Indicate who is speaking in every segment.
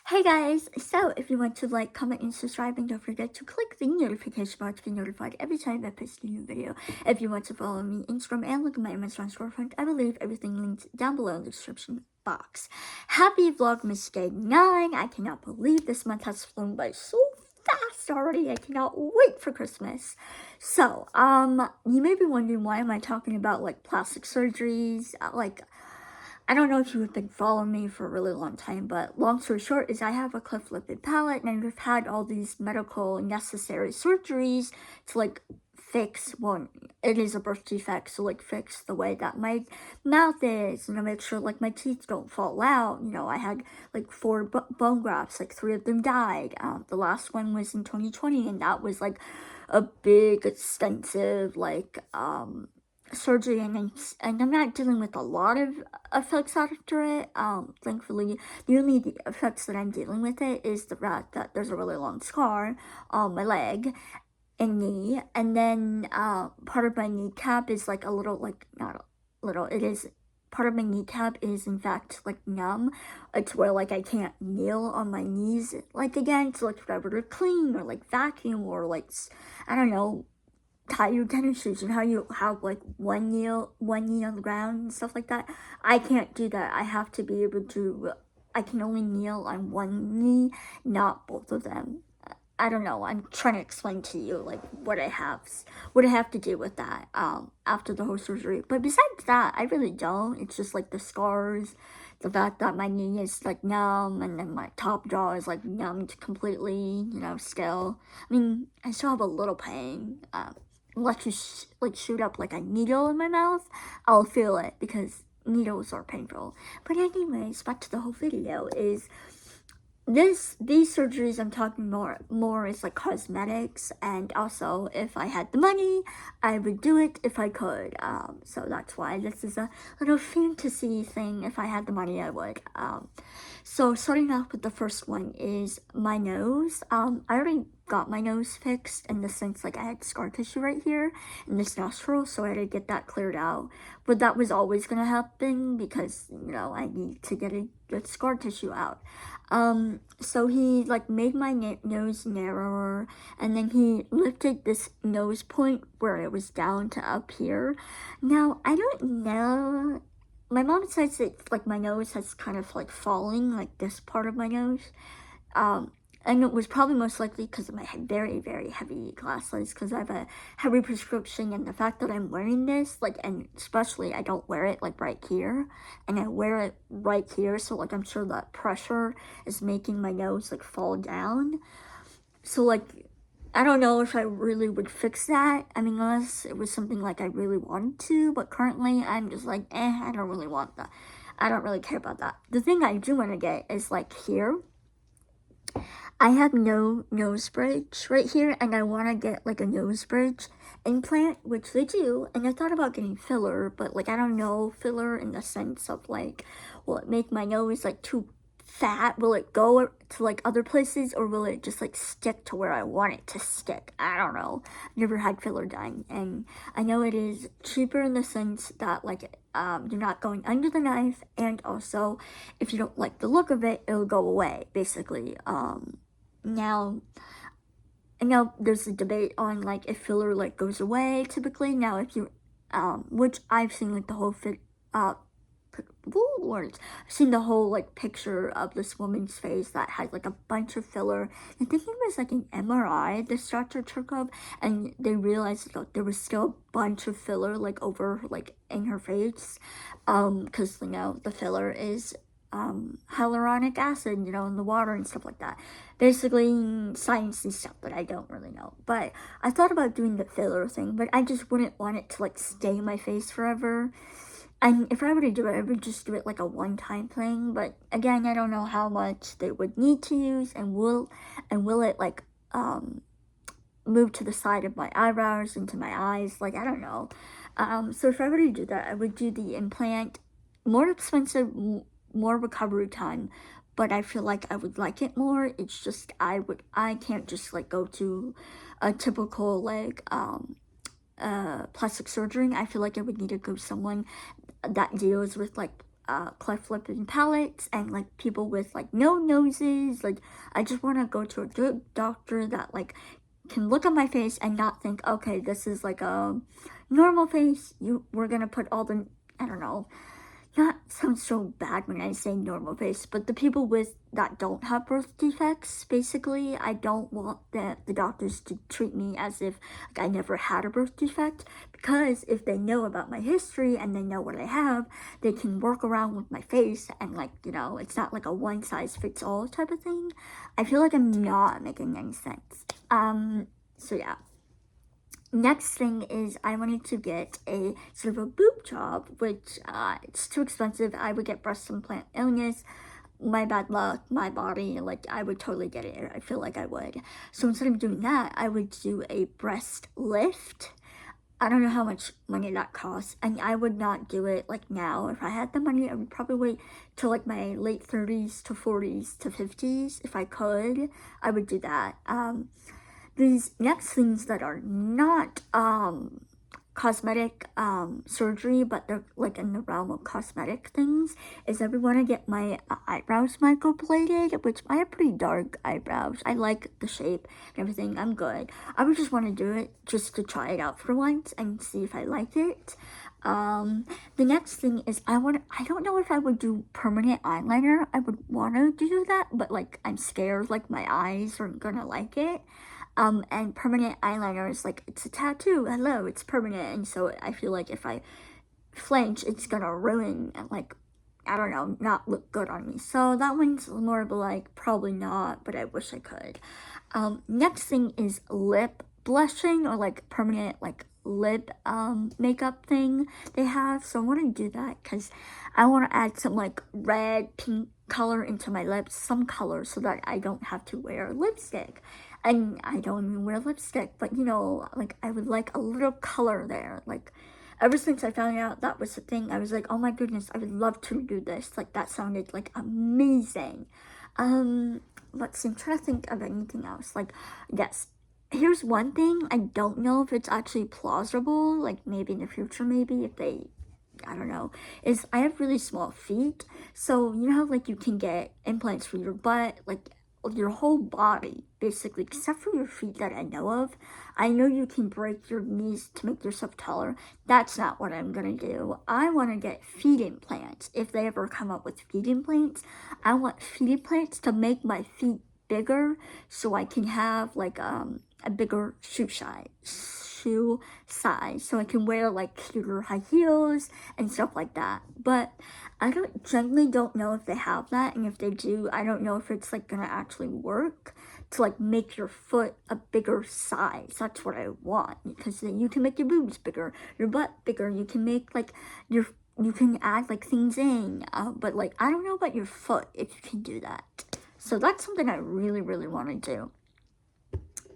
Speaker 1: Hey guys, so if you want to like, comment, and subscribe, and don't forget to click the notification bar to be notified every time I post a new video. If you want to follow me Instagram and look at my Amazon storefront, I will leave everything linked down below in the description box. Happy Vlogmas Day 9! I cannot believe this month has flown by so fast already. I cannot wait for Christmas. So, you may be wondering why am I talking about like plastic surgeries, I don't know if you have been following me for a really long time, but long story short is I have a cleft lip palate, and I've had all these medical necessary surgeries to like fix, well, it is a birth defect, so like fix the way that my mouth is, make sure like my teeth don't fall out. I had like four bone grafts, like three of them died. The last one was in 2020, and that was like a big, extensive, surgery, and I'm not dealing with a lot of effects after it. Thankfully, the only effects that I'm dealing with it is the fact that there's a really long scar on my leg and knee, and then part of my kneecap is like a little, like not a little, it is part of my kneecap is in fact like numb. It's where like I can't kneel on my knees like again, so like if I were to clean or like vacuum or like I don't know, tie your tennis shoes and how you have like one knee on the ground and stuff like that. I can't do that. I have to be able to, I can only kneel on one knee, not both of them. I don't know. I'm trying to explain to you like what I have to do with that after the whole surgery. But besides that, I really don't. It's just like the scars, the fact that my knee is like numb, and then my top jaw is like numbed completely. Still. I mean, I still have a little pain. Unless you like shoot up like a needle in my mouth, I'll feel it because needles are painful. But anyways, back to the whole video is these surgeries I'm talking more is like cosmetics, and also if I had the money I would do it if I could. So that's why this is a little fantasy thing. If I had the money I would. So starting off with the first one is my nose. I already got my nose fixed in the sense like I had scar tissue right here in this nostril, so I had to get that cleared out. But that was always gonna happen because I need to get scar tissue out. So he like made my nose narrower, and then he lifted this nose point where it was down to up here. Now I don't know. My mom says that like my nose has kind of like falling, like this part of my nose. And it was probably most likely because of my very, very heavy glasses, because I have a heavy prescription, and the fact that I'm wearing this, like, and especially I don't wear it like right here, and I wear it right here, so like I'm sure that pressure is making my nose like fall down. So like, I don't know if I really would fix that. I mean, unless it was something like I really wanted to, but currently I'm just like, I don't really want that. I don't really care about that. The thing I do want to get is like here. I have no nose bridge right here, and I want to get like a nose bridge implant, which they do. And I thought about getting filler, but like I don't know filler in the sense of like, will it make my nose like too fat? Will it go to like other places, or will it just like stick to where I want it to stick? I don't know. I've never had filler done, and I know it is cheaper in the sense that like you're not going under the knife, and also if you don't like the look of it, it'll go away basically. Now, I know there's a debate on like if filler like goes away typically. Now, if you, which I've seen like the whole words. I've seen the whole like picture of this woman's face that had like a bunch of filler. I think it was like an MRI this doctor took of, and they realized that there was still a bunch of filler like over like in her face, because the filler is hyaluronic acid, in the water and stuff like that. Basically, sciencey stuff that I don't really know. But I thought about doing the filler thing, but I just wouldn't want it to like stay in my face forever. And if I were to do it, I would just do it like a one-time thing. But again, I don't know how much they would need to use, and will it like move to the side of my eyebrows, into my eyes? Like I don't know. So if I were to do that, I would do the implant. More expensive, more recovery time, but I feel like I would like it more. It's just I can't just like go to a typical like plastic surgery. I feel like I would need to go to someone that deals with like cleft lip and palates, and like people with like no noses. Like, I just want to go to a good doctor that like can look at my face and not think, okay, this is like a normal face. We're gonna put all the, I don't know, not sounds so bad when I say normal face, but the people with that don't have birth defects, basically, I don't want the doctors to treat me as if like, I never had a birth defect, because if they know about my history and they know what I have, they can work around with my face, and like, you know, it's not like a one size fits all type of thing. I feel like I'm not making any sense. So yeah. Next thing is I wanted to get a sort of a boob job, which it's too expensive. I would get breast implant illness, my bad luck, my body, like I would totally get it. I feel like I would. So instead of doing that, I would do a breast lift. I don't know how much money that costs, and I would not do it like now. If I had the money, I would probably wait till like my late 30s to 40s to 50s. If I could, I would do that. These next things that are not cosmetic surgery, but they're like in the realm of cosmetic things, is I would want to get my eyebrows microbladed, which I have pretty dark eyebrows. I like the shape and everything. I'm good. I would just want to do it just to try it out for once and see if I like it. The next thing is I don't know if I would do permanent eyeliner. I would want to do that, but like I'm scared like my eyes aren't gonna like it. And permanent eyeliner is like, it's a tattoo, hello, it's permanent, and so I feel like if I flinch, it's gonna ruin, like, I don't know, not look good on me. So that one's more of a like, probably not, but I wish I could. Next thing is lip blushing, or like permanent like lip makeup thing they have. So I want to do that because I want to add some like red, pink color into my lips, some color, so that I don't have to wear lipstick. And I don't even wear lipstick, but you know, like I would like a little color there. Like ever since I found out that was the thing, I was like, oh my goodness, I would love to do this. Like that sounded like amazing. Let's see, I'm trying to think of anything else. Like, yes, here's one thing, I don't know if it's actually plausible, like maybe in the future, maybe if they, I don't know, is I have really small feet. So you know how like you can get implants for your butt, like your whole body basically, except for your feet that I know of. I know you can break your knees to make yourself taller. That's not what I'm gonna do. I want to get feet implants. If they ever come up with feet implants, I want feet implants to make my feet bigger, so I can have like a bigger shoe size, so I can wear like cuter high heels and stuff like that. But I generally don't know if they have that, and if they do, I don't know if it's like gonna actually work to like make your foot a bigger size. That's what I want, because then you can make your boobs bigger, your butt bigger, you can make like you can add like things in, but like I don't know about your foot if you can do that. So that's something I really, really want to do.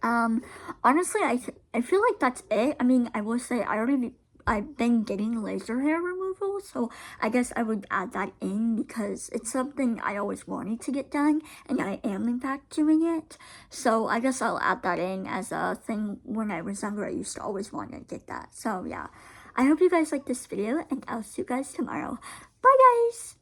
Speaker 1: Honestly, I feel like that's it. I mean, I will say I've been getting laser hair removal, so I guess I would add that in because it's something I always wanted to get done, and I am in fact doing it. So I guess I'll add that in as a thing. When I was younger, I used to always want to get that. So yeah, I hope you guys like this video, and I'll see you guys tomorrow. Bye guys!